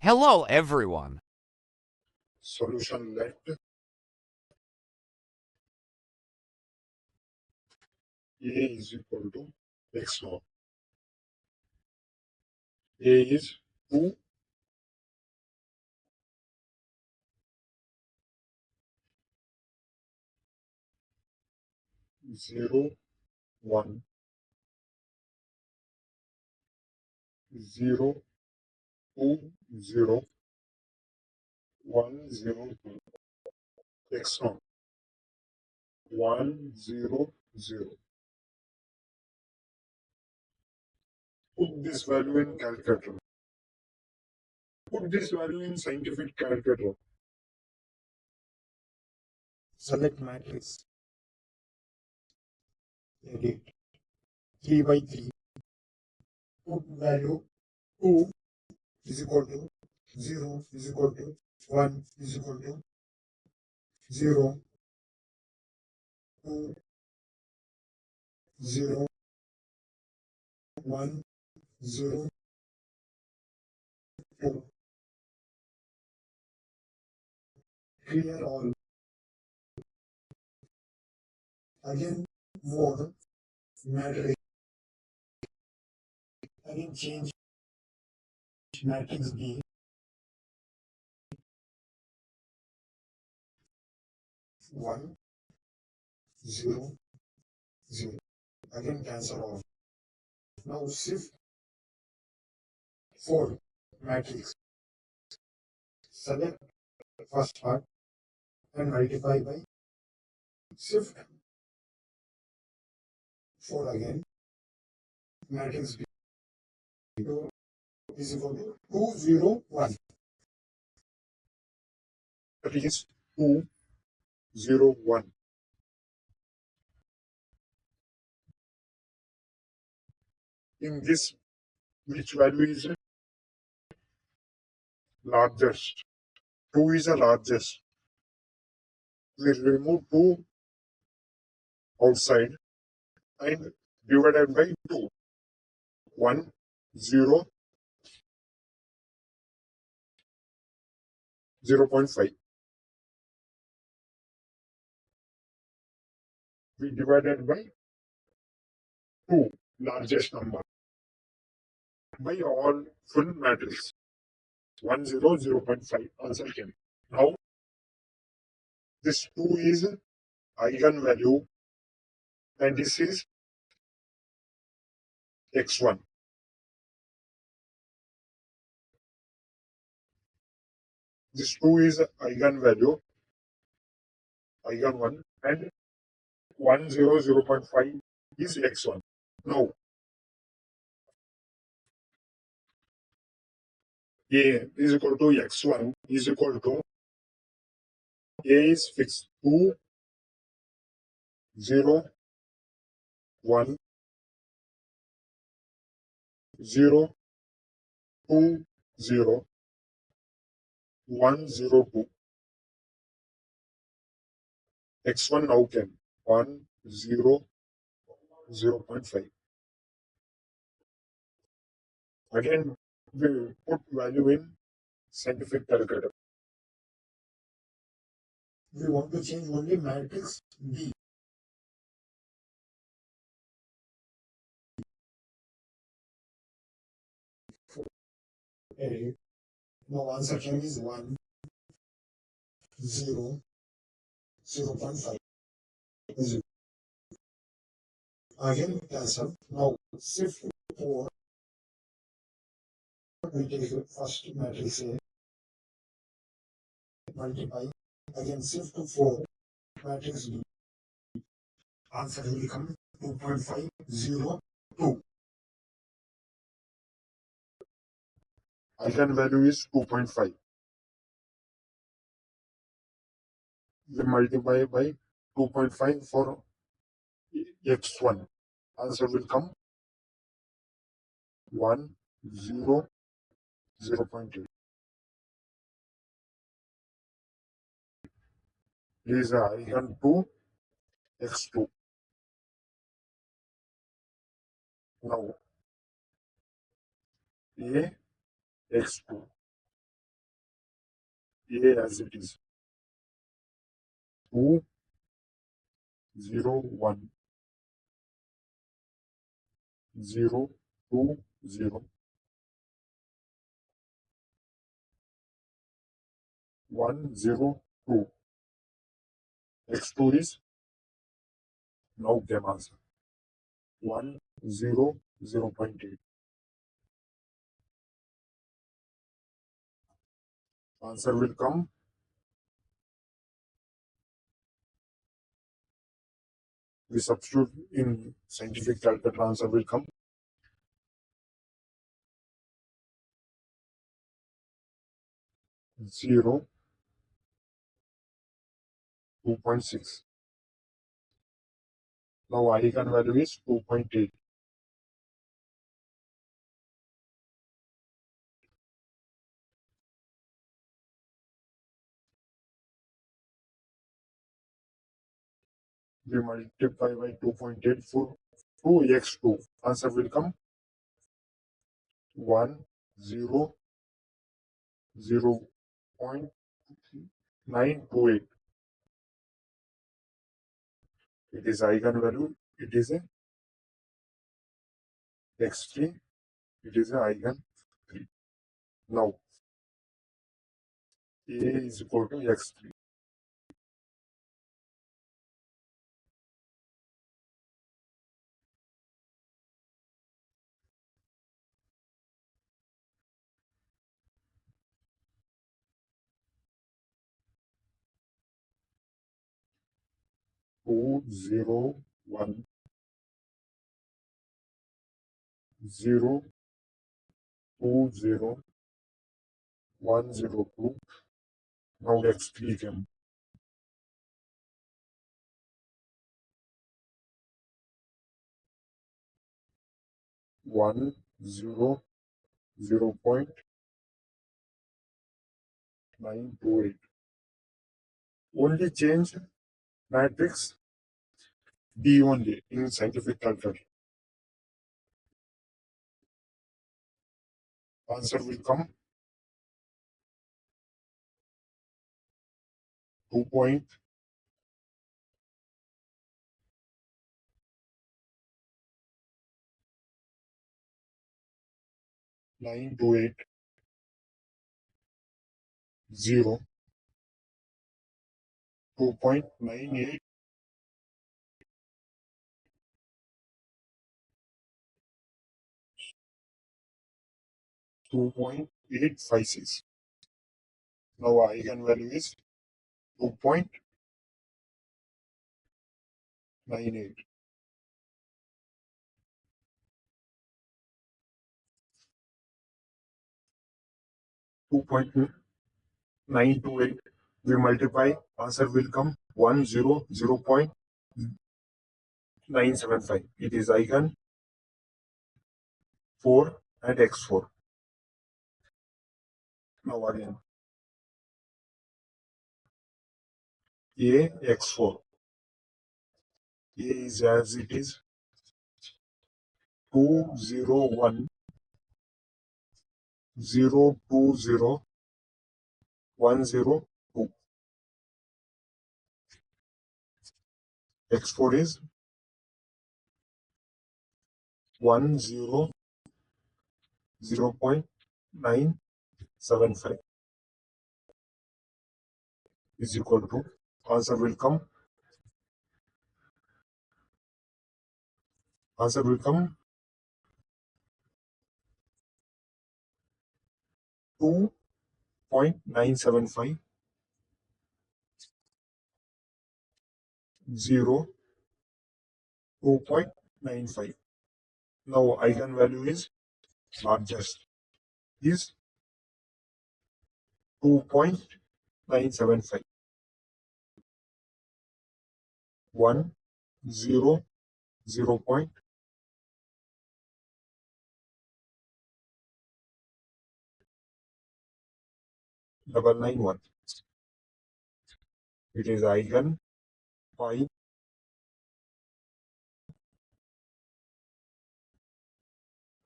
Hello, everyone. Solution let A is equal to x0. A is 2, 0, 1, 0, 2, 0, 1, 0, 2. x0, 1, 0, 0. Put this value in calculator. Put this value in scientific calculator. Select matrix. Edit. 3 by 3. Put value 2 is equal to 0 is equal to 1 is equal to 0, 2, 0, 1, 0, 2. Clear all. Again, more matrix. Again, change matrix B. 1, 0, 0. Again, cancel off. Now shift 4 matrix. Select first part and multiply by shift 4 again. Matrix B 2 is equal to 2, 0, 1. That is 2, 0, 1. In this, which value is largest? 2 is the largest. We remove 2 outside and divided by 2. 1, 0, 0.5. We divided by 2, largest number, by all full matrix. 1, 0, 0.5. Answer came. Now, this 2 is eigenvalue and this is x1. This 2 is eigenvalue, eigen1, and 1, 0, 0.5 is x1. Now, A is equal to x1 is equal to A is fixed 2, 0, 1, 0, 2, 0, 1, 0, 2. x1 now came 1, 0, 0.5. Again, we put value in scientific calculator. We want to change only matrix B. Edit. Now answer came is 1, 0, 0.5. Again cancel. Now shift 4. We take the first matrix A. Multiply. Again shift 4. Matrix B. Answer will become 2.502. Eigenvalue is 2.5. We multiply by 2.5 for x1. Answer will come 1, 0, 0.8. Is eigen to x2. Now, A, x2. A as it is 2, 0, 1, 0, 2, 0, 1, 0, 2. X2 is now game answer 1, 0, 0.8. Answer will come we substitute in scientific calculator, answer will come 0, 2.6. Now eigen value is 2.8. We multiply by 2.8 for 2x2. Answer will come 1, 0, 0.928. It is eigenvalue. It is a x3. It is a eigen 3. Now A is equal to x3. Two, 0, 1, 0, 2, 0, 1, 0, 2. Now x3 came. 1, 0, 0.928. Only change matrix D only in scientific calculator. Answer will come 2.928, 0, 2.98, 2.856. Now eigenvalue is 2.98. Two point 928. We multiply, answer will come 100.975. It is eigen 4 and x4. Now again A x4. A is as it is 201, 020, 102. X4 is 100, 0.975 is equal to, answer will come 2.975, 0, 2.95. Now eigenvalue is largest is 2.975. 1, 0, 0.991. It is eigen pi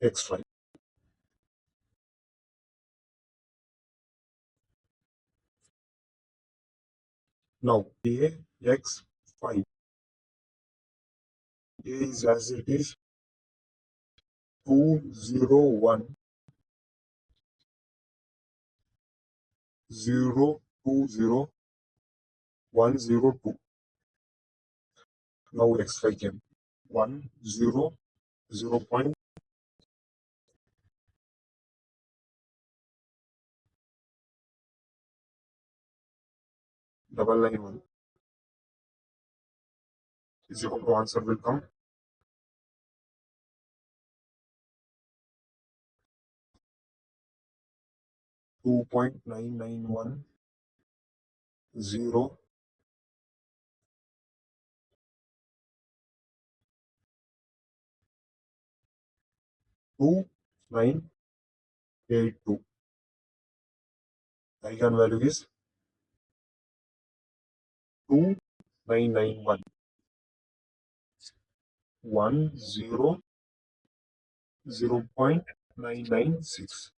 x5. Now AX5, A is as it is 201 020 102. Now X5 came 1 0 0 point double 991 is equal to answer will come 2.991 0 2982. Eigenvalue is 2991 100.996.